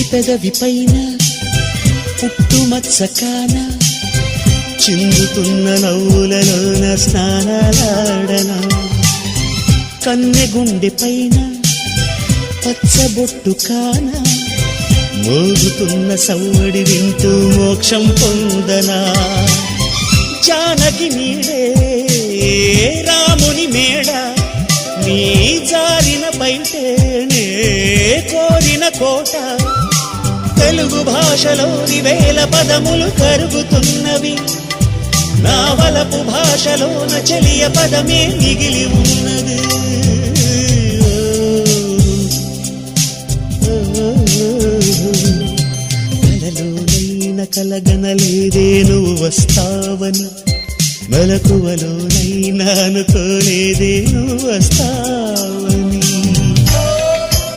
పెదవి పైన పుట్టుమచ్చకాన చిందుతున్న నవ్వులలోన స్నానాలాడనా కన్నె గుండె పైన పచ్చబొట్టు కాన మోగుతున్న సవ్వడి వింటూ మోక్షం పొందనా జానకి నీడే రాముని మేడ నీ జారిన బయటేనే కోరిన కోట తెలుగు భాషలోని వేల పదములు కరుగుతున్నవి నా వలపు భాషలోన చెలియ పదమే మిగిలి ఉన్నది కలలోనైన కలగనలేదే నువ్వు వస్తావని మెలకువలోనైనా అనుకోలేదే నువ్వు వస్తావని